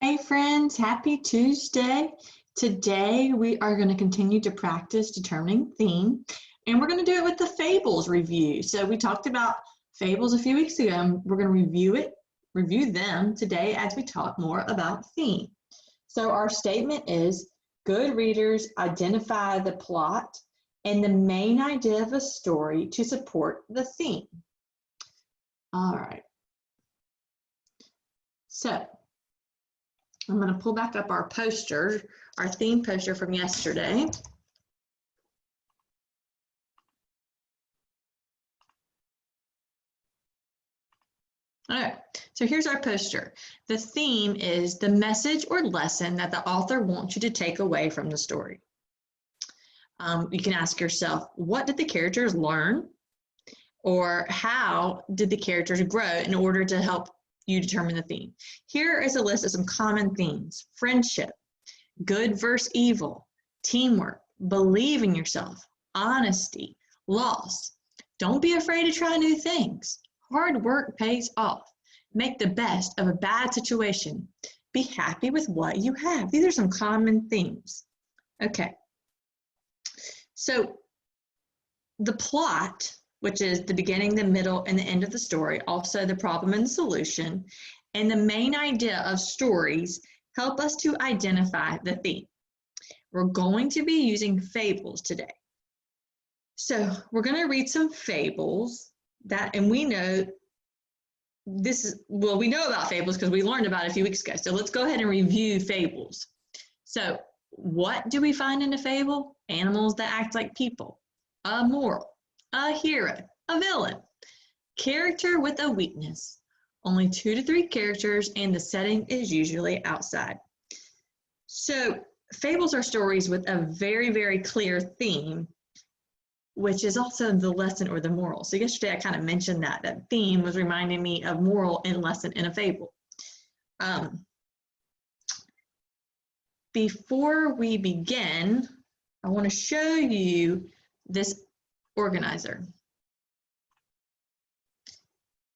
Hey friends, happy Tuesday. Today we are going to continue to practice determining theme, and we're going to do it with the fables review. So we talked about fables a few weeks ago, and we're going to review them today as we talk more about theme. So our statement is, good readers identify the plot and the main idea of a story to support the theme. All right. So I'm going to pull back up our poster, our theme poster from yesterday. All right, so here's our poster. The theme is the message or lesson that the author wants you to take away from the story. You can ask yourself, what did the characters learn? Or how did the characters grow in order to help you determine the theme? Here is a list of some common themes: friendship, good versus evil, teamwork, believe in yourself, honesty, loss. Don't be afraid to try new things. Hard work pays off. Make the best of a bad situation. Be happy with what you have. These are some common themes. Okay. So the plot, which is the beginning, the middle, and the end of the story, also the problem and the solution, and the main idea of stories help us to identify the theme. We're going to be using fables today. So we're going to read some fables and we know we know about fables because we learned about it a few weeks ago. So let's go ahead and review fables. So what do we find in a fable? Animals that act like people, a moral, a hero, a villain, character with a weakness, only 2 to 3 characters, and the setting is usually outside. So fables are stories with a very, very clear theme, which is also the lesson or the moral. So yesterday I kind of mentioned that theme was reminding me of moral and lesson in a fable. Before we begin, I want to show you this organizer.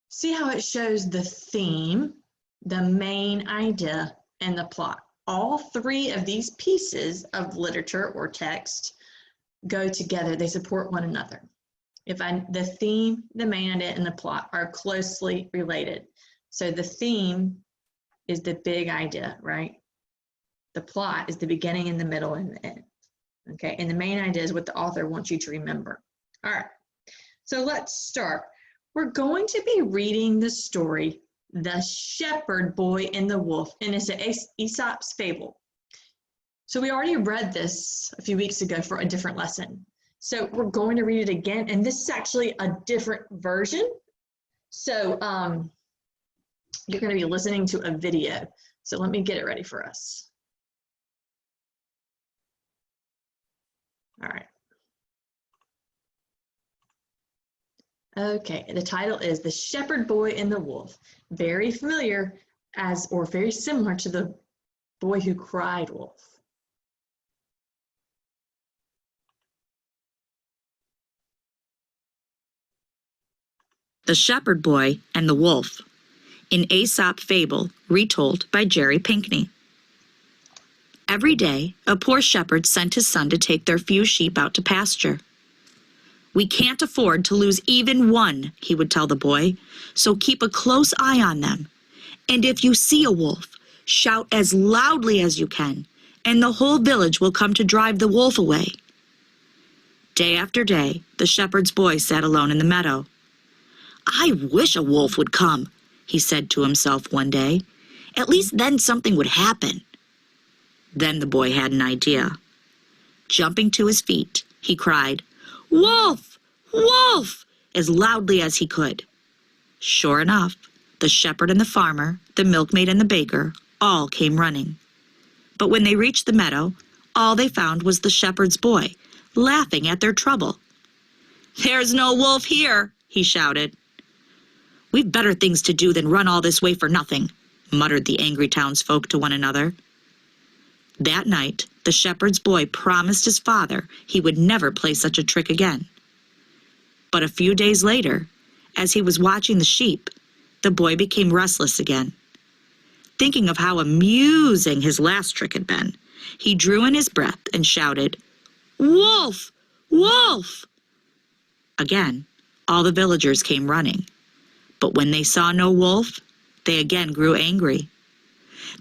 See how it shows the theme, the main idea, and the plot. All 3 of these pieces of literature or text go together. They support one another. The theme, the main idea, and the plot are closely related. So the theme is the big idea, right? The plot is the beginning and the middle and the end. Okay, and the main idea is what the author wants you to remember. All right, so let's start. We're going to be reading the story, The Shepherd Boy and the Wolf, and it's an Aesop's fable. So we already read this a few weeks ago for a different lesson. So we're going to read it again, and this is actually a different version. So you're going to be listening to a video. So let me get it ready for us. All right. Okay, the title is The Shepherd Boy and the Wolf. Very familiar or very similar to The Boy Who Cried Wolf. The Shepherd Boy and the Wolf, an Aesop fable retold by Jerry Pinkney. Every day, a poor shepherd sent his son to take their few sheep out to pasture. "We can't afford to lose even one," he would tell the boy, "so keep a close eye on them. And if you see a wolf, shout as loudly as you can, and the whole village will come to drive the wolf away." Day after day, the shepherd's boy sat alone in the meadow. "I wish a wolf would come," he said to himself one day. "At least then something would happen." Then the boy had an idea. Jumping to his feet, he cried, "Wolf! Wolf!" as loudly as he could. Sure enough, the shepherd and the farmer, the milkmaid and the baker, all came running. But when they reached the meadow, all they found was the shepherd's boy, laughing at their trouble. "There's no wolf here," he shouted. "We've better things to do than run all this way for nothing," muttered the angry townsfolk to one another. That night, the shepherd's boy promised his father he would never play such a trick again. But a few days later, as he was watching the sheep, the boy became restless again. Thinking of how amusing his last trick had been, he drew in his breath and shouted, "Wolf! Wolf!" Again, all the villagers came running. But when they saw no wolf, they again grew angry.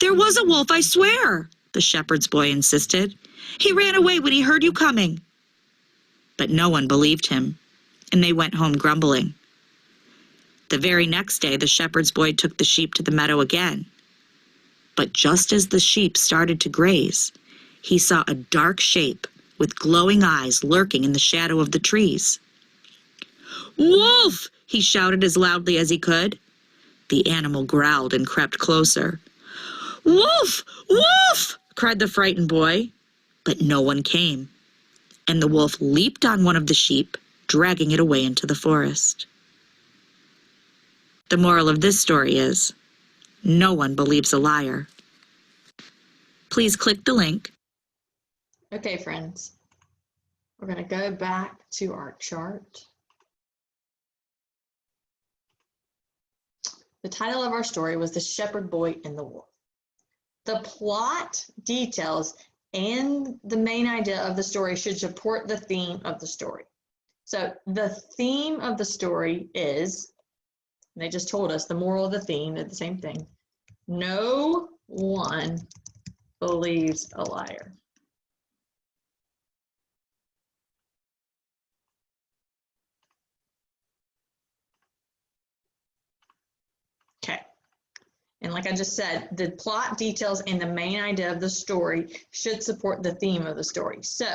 "There was a wolf, I swear," the shepherd's boy insisted. "He ran away when he heard you coming." But no one believed him, and they went home grumbling. The very next day, the shepherd's boy took the sheep to the meadow again. But just as the sheep started to graze, he saw a dark shape with glowing eyes lurking in the shadow of the trees. "Wolf!" he shouted as loudly as he could. The animal growled and crept closer. "Wolf! Wolf!" cried the frightened boy. But no one came, and the wolf leaped on one of the sheep, dragging it away into the forest. The moral of this story is, no one believes a liar. Please click the link. Okay, friends, we're going to go back to our chart. The title of our story was The Shepherd Boy and the Wolf. The plot details and the main idea of the story should support the theme of the story. So the theme of the story is, they just told us the moral of the theme is the same thing. No one believes a liar. Okay. And like I just said, the plot details and the main idea of the story should support the theme of the story. So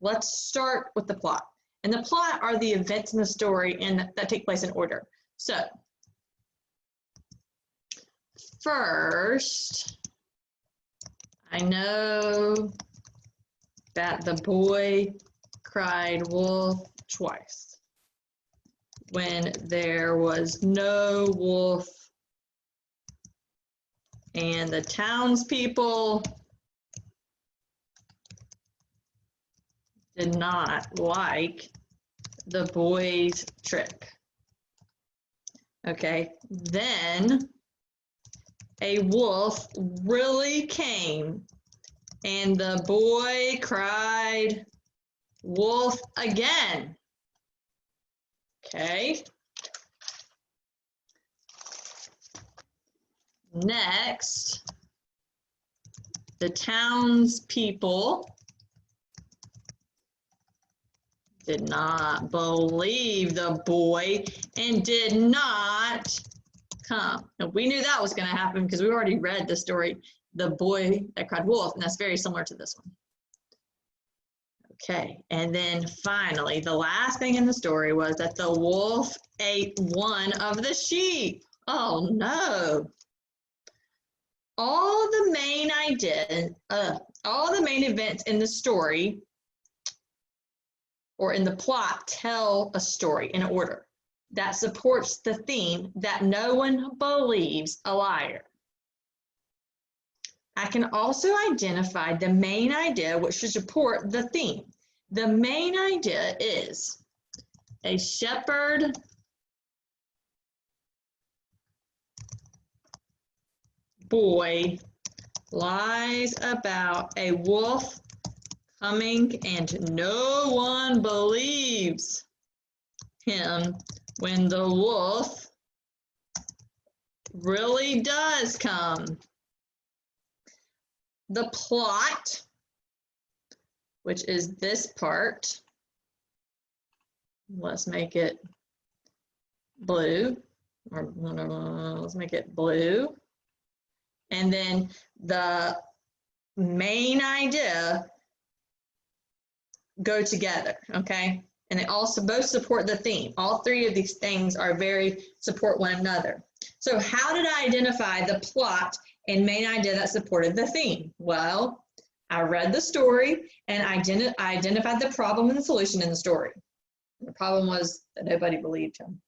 let's start with the plot. And the plot are the events in the story and that take place in order. So first, I know that the boy cried wolf twice when there was no wolf, and the townspeople did not like the boy's trick. Okay, then a wolf really came and the boy cried wolf again. Okay. Next, the townspeople did not believe the boy and did not come. Now, we knew that was going to happen because we already read the story, The Boy That Cried Wolf, and that's very similar to this one. Okay, and then finally, the last thing in the story was that the wolf ate one of the sheep. Oh no. All the main events in the story or in the plot tell a story in order that supports the theme that no one believes a liar. I can also identify the main idea which should support the theme. The main idea is a shepherd boy lies about a wolf coming and no one believes him when the wolf really does come. The plot, which is this part, let's make it blue, or let's make it blue. And then the main idea go together, okay? And they also both support the theme. All three of these things are support one another. So how did I identify the plot and main idea that supported the theme? Well, I read the story and I identified the problem and the solution in the story. The problem was that nobody believed him.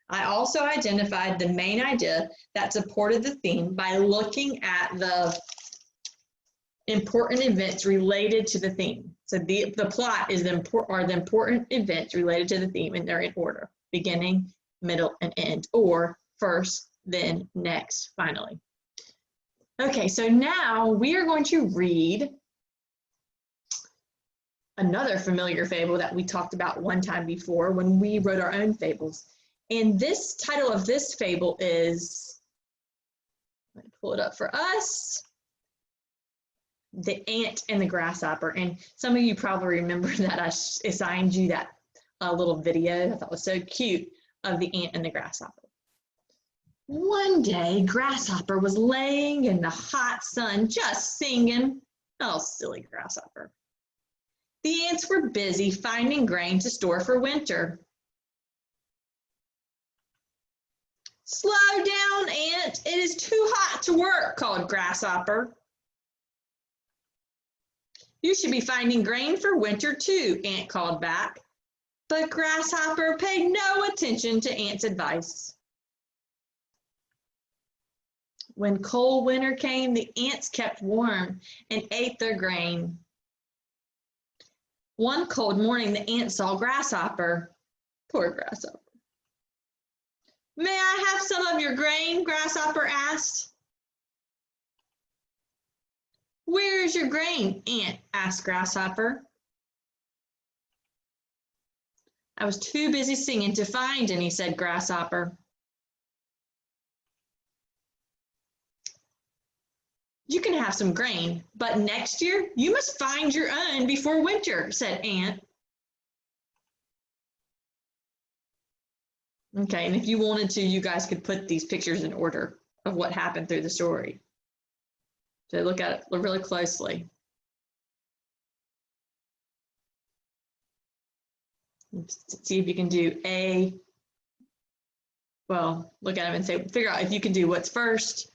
I also identified the main idea that supported the theme by looking at the important events related to the theme. So the plot is the important events related to the theme, and they're in order: beginning, middle, and end, or first, then, next, finally. Okay, so now we are going to read another familiar fable that we talked about one time before when we wrote our own fables. And this title of this fable is, let me pull it up for us, The Ant and the Grasshopper. And some of you probably remember that I assigned you that little video I thought was so cute of the ant and the grasshopper. One day, Grasshopper was laying in the hot sun just singing. Oh, silly Grasshopper. The ants were busy finding grain to store for winter. Slow down, Ant. It is too hot to work, called Grasshopper. You should be finding grain for winter too, Ant called back. But Grasshopper paid no attention to Ant's advice. When cold winter came, the ants kept warm and ate their grain. One cold morning, the ant saw Grasshopper. Poor Grasshopper. May I have some of your grain? Grasshopper asked. Where is your grain? Ant asked Grasshopper. I was too busy singing to find any, said Grasshopper. You can have some grain, but next year you must find your own before winter, said Ant. Okay, and if you wanted to, you guys could put these pictures in order of what happened through the story. So look at it really closely. See if you can do A. Well, look at them and say, figure out if you can do what's first.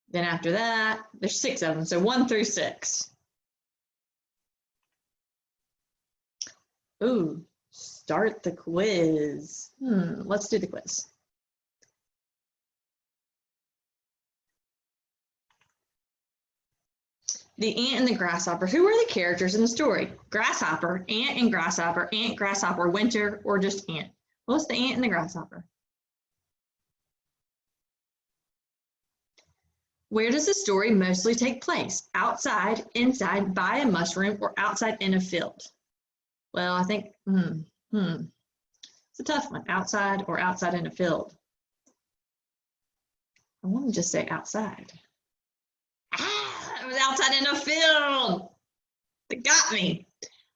Then after that, there's 6 of them, so 1 through 6. Ooh, start the quiz. Let's do the quiz. The ant and the grasshopper. Who are the characters in the story? Grasshopper, ant and grasshopper, winter, or just ant? Well, it's the ant and the grasshopper. Where does the story mostly take place? Outside, inside, by a mushroom, or outside in a field? Well, I think, it's a tough one. Outside or outside in a field? I want to just say outside. It was outside in a field. It got me.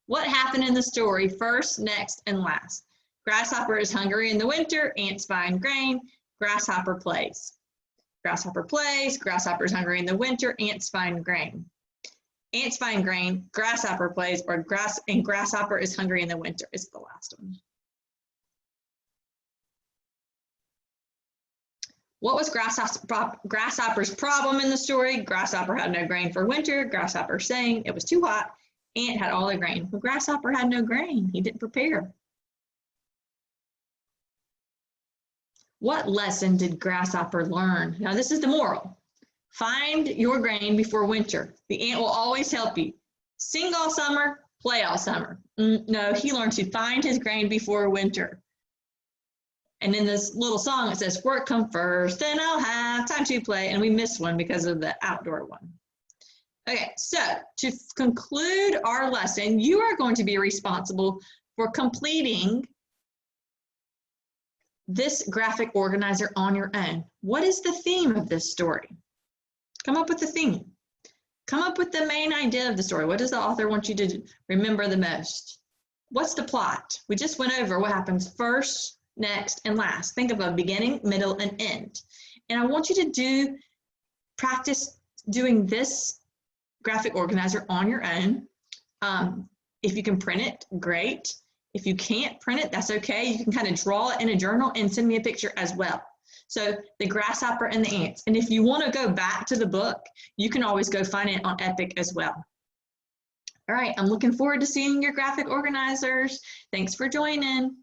What happened in the story first, next, and last? Grasshopper is hungry in the winter, ants find grain, grasshopper plays. Grasshopper plays, grasshopper is hungry in the winter, ants find grain. Ants find grain, grasshopper plays, or grasshopper is hungry in the winter is the last one. What was Grasshopper's problem in the story? Grasshopper had no grain for winter. Grasshopper sang it was too hot. Ant had all the grain. But Grasshopper had no grain. He didn't prepare. What lesson did Grasshopper learn? Now this is the moral. Find your grain before winter. The ant will always help you. Sing all summer, play all summer. No, he learned to find his grain before winter. And in this little song, it says, work come first, then I'll have time to play. And we missed one because of the outdoor one. Okay, so to conclude our lesson, you are going to be responsible for completing this graphic organizer on your own. What is the theme of this story? Come up with the theme. Come up with the main idea of the story. What does the author want you to remember the most? What's the plot? We just went over what happens first, next, and last. Think of a beginning, middle, and end. And I want you to practice doing this graphic organizer on your own. If you can print it, great. If you can't print it, that's okay. You can kind of draw it in a journal and send me a picture as well. So the grasshopper and the ants. And if you want to go back to the book, you can always go find it on Epic as well. All right, I'm looking forward to seeing your graphic organizers. Thanks for joining.